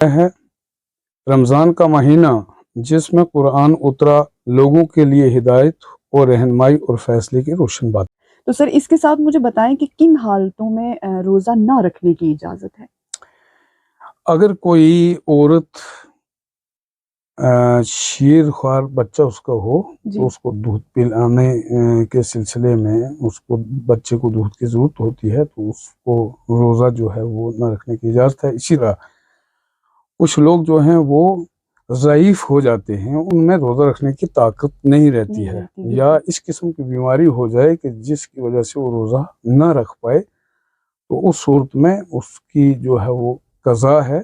ہے رمضان کا مہینہ جس میں قرآن اترا، لوگوں کے لیے ہدایت اور رہنمائی اور فیصلے کی روشن بات۔ تو سر اس کے ساتھ مجھے بتائیں کہ کن حالتوں میں روزہ نہ رکھنے کی اجازت ہے؟ اگر کوئی عورت شیر خوار بچہ اس کا ہو تو اس کو دودھ پلانے کے سلسلے میں اس کو بچے کو دودھ کی ضرورت ہوتی ہے تو اس کو روزہ جو ہے وہ نہ رکھنے کی اجازت ہے۔ اسی طرح کچھ لوگ جو ہیں وہ ضعیف ہو جاتے ہیں، ان میں روزہ رکھنے کی طاقت نہیں رہتی ہے، یا اس قسم کی بیماری ہو جائے کہ جس کی وجہ سے وہ روزہ نہ رکھ پائے، تو اس صورت میں اس کی جو ہے وہ قضا ہے۔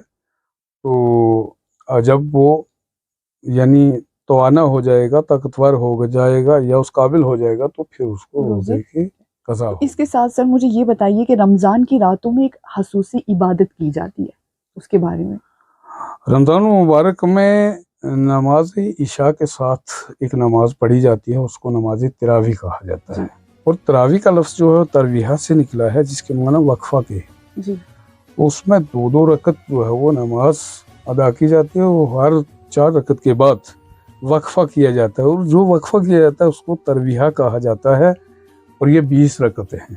تو جب وہ یعنی توانا ہو جائے گا، طاقتور ہو جائے گا یا اس قابل ہو جائے گا تو پھر اس کو روزے کی قضا ہو۔ اس کے ساتھ سر مجھے یہ بتائیے کہ رمضان کی راتوں میں ایک خصوصی عبادت کی جاتی ہے، اس کے بارے میں۔ رمضان المبارک میں نماز عشاء کے ساتھ ایک نماز پڑھی جاتی ہے، اس کو نماز تراویح کہا جاتا ہے، اور تراویح کا لفظ جو ہے ترویحہ سے نکلا ہے جس کے معنی وقفہ کے۔ اس میں دو رکعت جو ہے وہ نماز ادا کی جاتی ہے، وہ ہر 4 رکعت کے بعد وقفہ کیا جاتا ہے، اور جو وقفہ کیا جاتا ہے اس کو ترویحہ کہا جاتا ہے، اور یہ 20 رکعتیں ہیں۔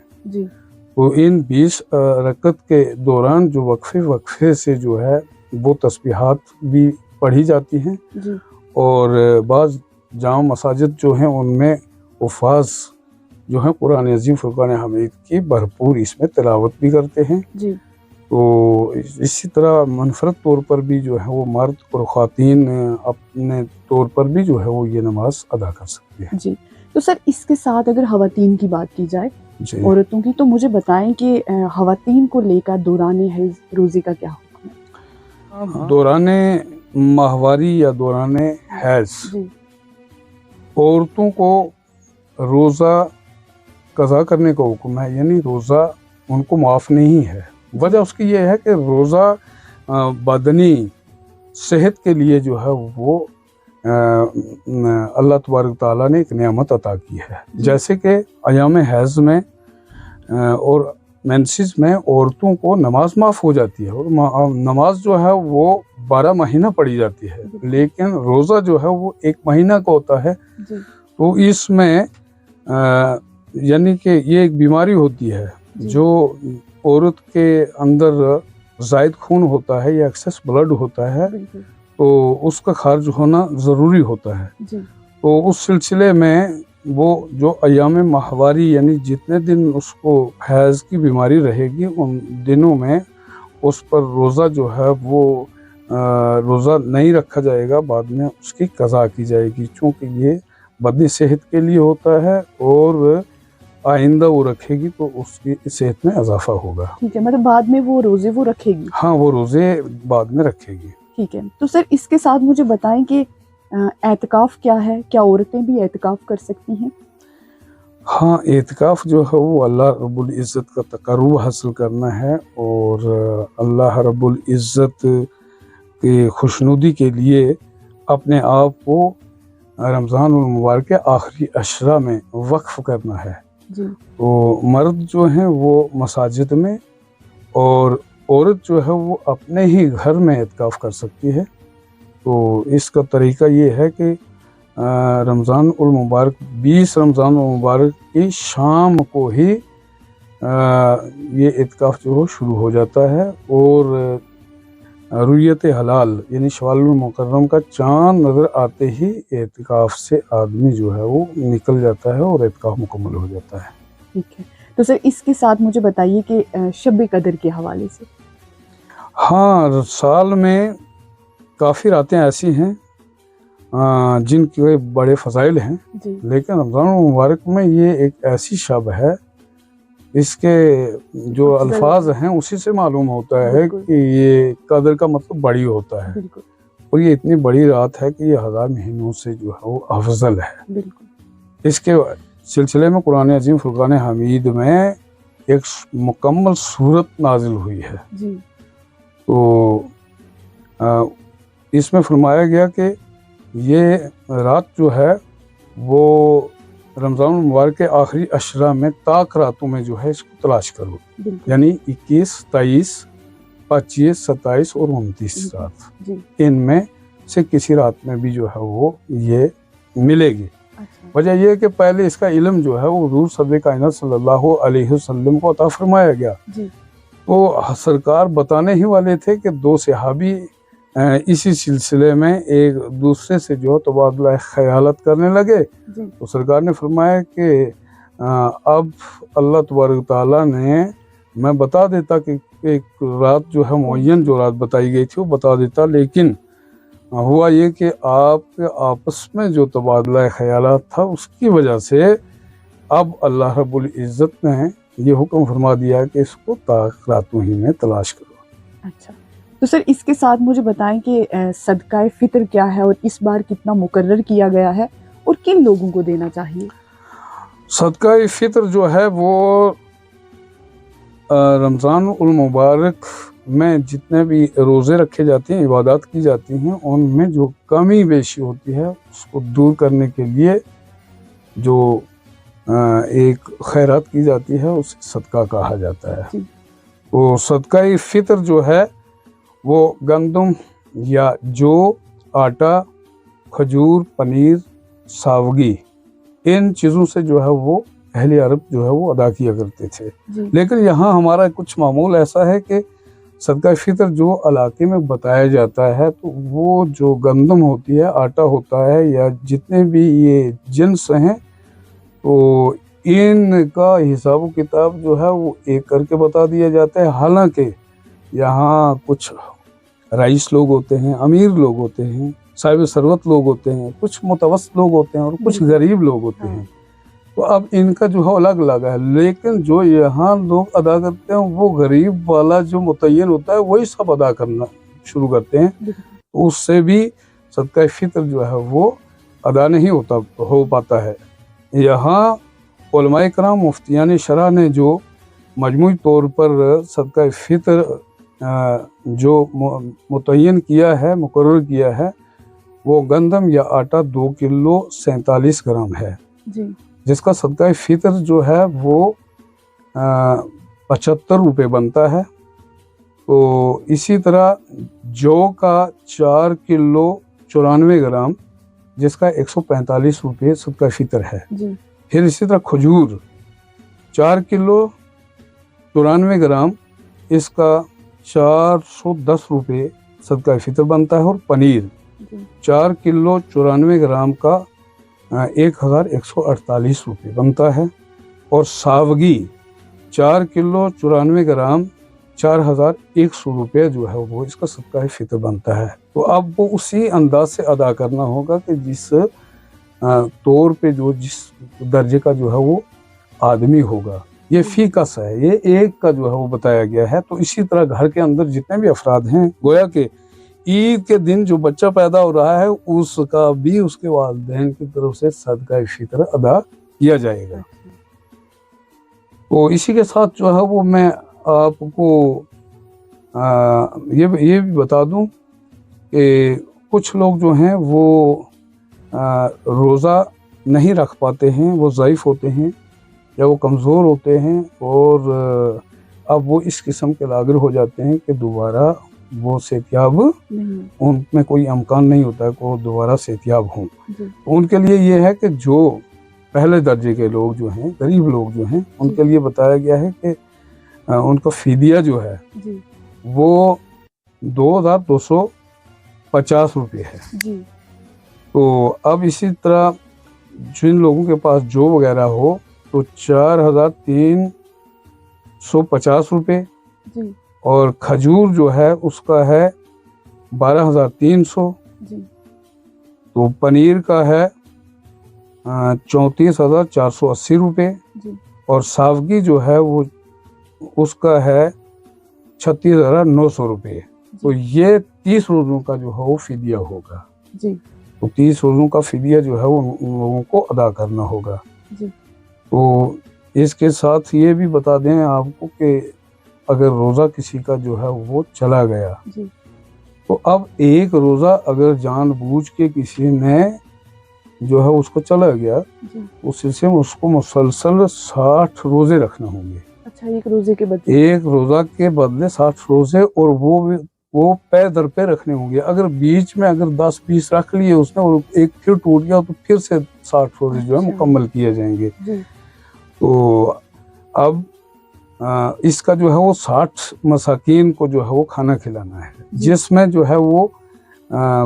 تو ان 20 رکعت کے دوران جو وقفے سے جو ہے وہ تسبیحات بھی پڑھی جاتی ہیں، اور بعض جامع مساجد جو ہیں ان میں حفاظ جو ہیں قرآن عظیم فرقان حمید کی بھرپور اس میں تلاوت بھی کرتے ہیں۔ تو اسی طرح منفرد طور پر بھی جو ہے وہ مرد اور خواتین اپنے طور پر بھی جو ہے وہ یہ نماز ادا کر سکتے ہیں۔ تو سر اس کے ساتھ اگر خواتین کی بات کی جائے عورتوں کی، تو مجھے بتائیں کہ خواتین کو لے کر دوران حیض روزے کا کیا حکم ہے؟ دوران ماہواری یا دوران حیض عورتوں کو روزہ قضا کرنے کا حکم ہے، یعنی روزہ ان کو معاف نہیں ہے۔ وجہ اس کی یہ ہے کہ روزہ بدنی صحت کے لیے جو ہے وہ اللہ تبارک تعالیٰ نے ایک نعمت عطا کی ہے، جیسے کہ ایام حیض میں اور مینسز میں عورتوں کو نماز معاف ہو جاتی ہے، اور نماز جو ہے وہ 12 مہینہ پڑھی جاتی ہے، لیکن روزہ جو ہے وہ 1 مہینہ کا ہوتا ہے۔ تو اس میں یعنی کہ یہ ایک بیماری ہوتی ہے جو عورت کے اندر زائد خون ہوتا ہے یا ایکسس بلڈ ہوتا ہے، تو اس کا خارج ہونا ضروری ہوتا ہے۔ تو اس سلسلے میں وہ جو ایام ماہواری یعنی جتنے دن اس کو حیض کی بیماری رہے گی ان دنوں میں اس پر روزہ جو ہے وہ روزہ نہیں رکھا جائے گا، بعد میں اس کی قضا کی جائے گی، چونکہ یہ بدنی صحت کے لیے ہوتا ہے، اور آئندہ وہ رکھے گی تو اس کی صحت میں اضافہ ہوگا۔ ٹھیک ہے، مطلب بعد میں وہ روزے وہ رکھے گی؟ ہاں، وہ روزے بعد میں رکھے گی۔ ٹھیک ہے، تو سر اس کے ساتھ مجھے بتائیں کہ اعتکاف کیا ہے؟ کیا عورتیں بھی اعتکاف کر سکتی ہیں؟ ہاں، اعتکاف جو ہے وہ اللہ رب العزت کا تقرب حاصل کرنا ہے، اور اللہ رب العزت کی خوشنودی کے لیے اپنے آپ کو رمضان المبارک کے آخری عشرہ میں وقف کرنا ہے۔ تو مرد جو ہیں وہ مساجد میں، اور عورت جو ہے وہ اپنے ہی گھر میں اعتکاف کر سکتی ہے۔ تو اس کا طریقہ یہ ہے کہ رمضان المبارک 20 رمضان المبارک کی شام کو ہی یہ اعتکاف جو شروع ہو جاتا ہے، اور رویت حلال یعنی شوال المکرم کا چاند نظر آتے ہی اعتکاف سے آدمی جو ہے وہ نکل جاتا ہے اور اعتکاف مکمل ہو جاتا ہے۔ ٹھیک ہے، تو سر اس کے ساتھ مجھے بتائیے کہ شب قدر کے حوالے سے۔ ہاں، سال میں کافی راتیں ایسی ہیں جن کے بڑے فضائل ہیں، لیکن رمضان المبارک میں یہ ایک ایسی شب ہے، اس کے جو الفاظ ہیں اسی سے معلوم ہوتا ہے کہ یہ قدر کا مطلب بڑی ہوتا ہے، اور یہ اتنی بڑی رات ہے کہ یہ 1000 مہینوں سے جو ہے وہ افضل ہے۔ اس کے سلسلے میں قرآن عظیم فرقان حمید میں ایک مکمل سورت نازل ہوئی ہے۔ تو اس میں فرمایا گیا کہ یہ رات جو ہے وہ رمضان المبارک کے آخری عشرہ میں طاق راتوں میں جو ہے اس کو تلاش کرو، یعنی 21، 23، 25, 27 اور 29 رات، جی ان میں سے کسی رات میں بھی جو ہے وہ یہ ملے گی۔ اچھا وجہ یہ ہے کہ پہلے اس کا علم جو ہے وہ حضور صدر کائنات صلی اللہ علیہ وسلم کو عطا فرمایا گیا، جی تو سرکار بتانے ہی والے تھے کہ دو صحابی اسی سلسلے میں ایک دوسرے سے جو تبادلہ خیالات کرنے لگے، جی تو سرکار نے فرمایا کہ اب اللہ تبارک تعالیٰ نے، میں بتا دیتا کہ ایک رات جو ہے معین جو رات بتائی گئی تھی وہ بتا دیتا، لیکن ہوا یہ کہ آپ کے آپس میں جو تبادلہ خیالات تھا اس کی وجہ سے اب اللہ رب العزت نے یہ حکم فرما دیا کہ اس کو راتوں ہی میں تلاش کرو۔ اچھا، تو سر اس کے ساتھ مجھے بتائیں کہ صدقہ فطر کیا ہے اور اس بار کتنا مقرر کیا گیا ہے اور کن لوگوں کو دینا چاہیے؟ صدقہ فطر جو ہے وہ رمضان المبارک میں جتنے بھی روزے رکھے جاتے ہیں، عبادات کی جاتی ہیں، ان میں جو کمی بیشی ہوتی ہے اس کو دور کرنے کے لیے جو ایک خیرات کی جاتی ہے اسے صدقہ کہا جاتا ہے۔ جی تو صدقہ فطر جو ہے وہ گندم یا جو، آٹا، کھجور، پنیر، ساوگی، ان چیزوں سے جو ہے وہ اہل عرب جو ہے وہ ادا کیا کرتے تھے۔ جی لیکن یہاں ہمارا کچھ معمول ایسا ہے کہ صدقہ فطر جو علاقے میں بتایا جاتا ہے تو وہ جو گندم ہوتی ہے، آٹا ہوتا ہے، یا جتنے بھی یہ جنس ہیں، تو ان کا حساب و کتاب جو ہے وہ ایک کر کے بتا دیا جاتا ہے۔ حالانکہ یہاں کچھ رئیس لوگ ہوتے ہیں، امیر لوگ ہوتے ہیں، صاحب ثروت لوگ ہوتے ہیں، کچھ متوسط لوگ ہوتے ہیں اور کچھ غریب لوگ ہوتے ہیں، تو اب ان کا جو ہے الگ الگ ہے، لیکن جو یہاں لوگ ادا کرتے ہیں وہ غریب والا جو متعین ہوتا ہے وہی سب ادا کرنا شروع کرتے ہیں، تو اس سے بھی صدقہ فطر جو ہے وہ ادا نہیں ہو پاتا ہے۔ یہاں علماء کرام مفتیان شرع نے جو مجموعی طور پر صدقہ فطر جو متعین کیا ہے، مقرر کیا ہے، وہ گندم یا آٹا 2 کلو 47 گرام ہے، جی جس کا صدقہ فطر جو ہے وہ 75 روپے بنتا ہے۔ تو اسی طرح جو کا 4 کلو 94 گرام، جس کا 145 روپے صدقہ فطر ہے۔ جی پھر اسی طرح کھجور 4 کلو 94 گرام، اس کا 410 روپے صدقہ فطر بنتا ہے۔ اور پنیر 4 کلو 94 گرام کا 1148 روپے بنتا ہے۔ اور ساوگی 4 کلو 94 گرام 4100 روپے جو ہے وہ اس کا صدقہ فطر بنتا ہے۔ تو اب وہ اسی انداز سے ادا کرنا ہوگا کہ جس طور پہ جو جس درجے کا جو ہے وہ آدمی ہوگا، یہ فی کس ہے، یہ ایک کا جو ہے وہ بتایا گیا ہے۔ تو اسی طرح گھر کے اندر جتنے بھی افراد ہیں، گویا کہ عید کے دن جو بچہ پیدا ہو رہا ہے اس کا بھی اس کے والدین کی طرف سے صدقہ فطر ادا کیا جائے گا۔ تو اسی کے ساتھ جو ہے وہ میں آپ کو یہ بھی بتا دوں کہ کچھ لوگ جو ہیں وہ روزہ نہیں رکھ پاتے ہیں، وہ ضعیف ہوتے ہیں یا وہ کمزور ہوتے ہیں، اور اب وہ اس قسم کے لاغر ہو جاتے ہیں کہ دوبارہ وہ صحتیاب ان میں کوئی امکان نہیں ہوتا ہے کہ وہ دوبارہ صحتیاب ہوں۔ ان کے لیے یہ ہے کہ جو پہلے درجے کے لوگ جو ہیں، غریب لوگ جو ہیں، ان کے لیے بتایا گیا ہے کہ ان کا فدیہ جو ہے وہ 2250 روپے ہے۔ تو اب اسی طرح جن لوگوں کے پاس جو وغیرہ ہو تو 4350 روپے، اور کھجور جو ہے اس کا ہے 12300، تو پنیر کا ہے 34480 روپے، اور ساوگی جو ہے وہ اس کا ہے 36900 روپے۔ تو یہ 30 روزوں کا جو ہے وہ فدیہ ہوگا۔ تو 30 روزوں کا فدیہ جو ہے وہ ان لوگوں کو ادا کرنا ہوگا۔ تو اس کے ساتھ یہ بھی بتا دیں آپ کو کہ اگر روزہ کسی کا جو ہے وہ چلا گیا، تو اب ایک روزہ اگر جان بوجھ کے کسی نے جو ہے اس کو چلا گیا، اس سلسلے میں اس کو مسلسل 60 روزے رکھنا ہوں گے۔ اچھا، ایک روزے کے بدلے؟ ایک روزہ کے بدلے 60 روزے، اور وہ پے در پہ رکھنے ہوں گے. اگر بیچ میں اگر 10-20 رکھ لیے اس نے اور ایک پھر ٹوٹ گیا تو پھر سے 60 روزے جو ہے مکمل کیے جائیں گے. تو اب اس کا جو ہے وہ 60 مساکین کو جو ہے وہ کھانا کھلانا ہے، جس میں جو ہے وہ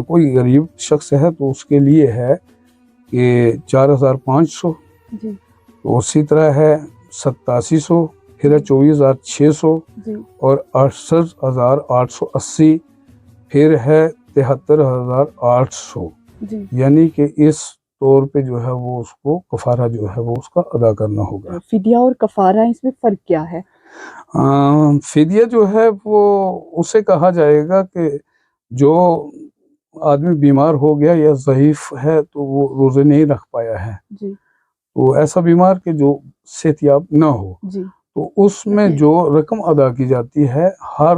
کوئی غریب شخص ہے تو اس کے لیے ہے کہ 4500، تو اسی طرح ہے 8700، پھر ہے 24600 اور 68880، پھر ہے 73800. یعنی کہ اس طور پہ جو ہے وہ اس کو کفارہ جو ہے وہ اس کا ادا کرنا ہوگا. فدیہ اور کفارہ، اس میں فرق کیا ہے؟ فدیہ جو ہے وہ اسے کہا جائے گا کہ جو آدمی بیمار ہو گیا یا ضعیف ہے تو وہ روزے نہیں رکھ پایا ہے، تو ایسا بیمار کہ جو صحت یاب نہ ہو، تو اس میں جو رقم ادا کی جاتی ہے ہر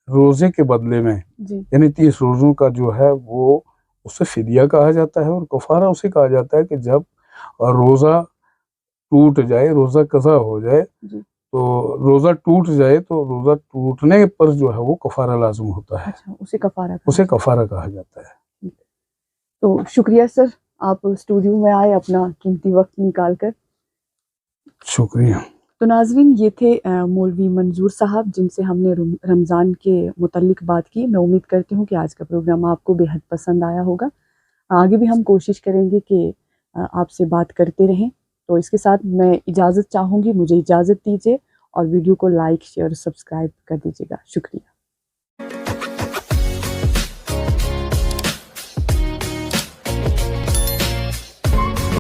روزے کے بدلے میں، یعنی 30 روزوں کا جو ہے وہ اسے فدیہ کہا جاتا ہے، اور کفارہ اسے کہا جاتا ہے کہ جب روزہ ٹوٹ جائے، روزہ قضا ہو جائے، تو روزہ ٹوٹ جائے تو روزہ ٹوٹنے پر جو ہے وہ کفارہ لازم ہوتا ہے. اسے کفارہ کہا جاتا ہے. تو شکریہ سر، آپ اسٹوڈیو میں آئے اپنا قیمتی وقت نکال کر. شکریہ. تو ناظرین، یہ تھے مولوی منظور صاحب جن سے ہم نے رمضان کے متعلق بات کی. میں امید کرتی ہوں کہ آج کا پروگرام آپ کو بے حد پسند آیا ہوگا. آگے بھی ہم کوشش کریں گے کہ آپ سے بات کرتے رہیں. تو اس کے ساتھ میں اجازت چاہوں گی، مجھے اجازت دیجیے، اور ویڈیو کو لائک، شیئر، سبسکرائب کر دیجیے گا. شکریہ.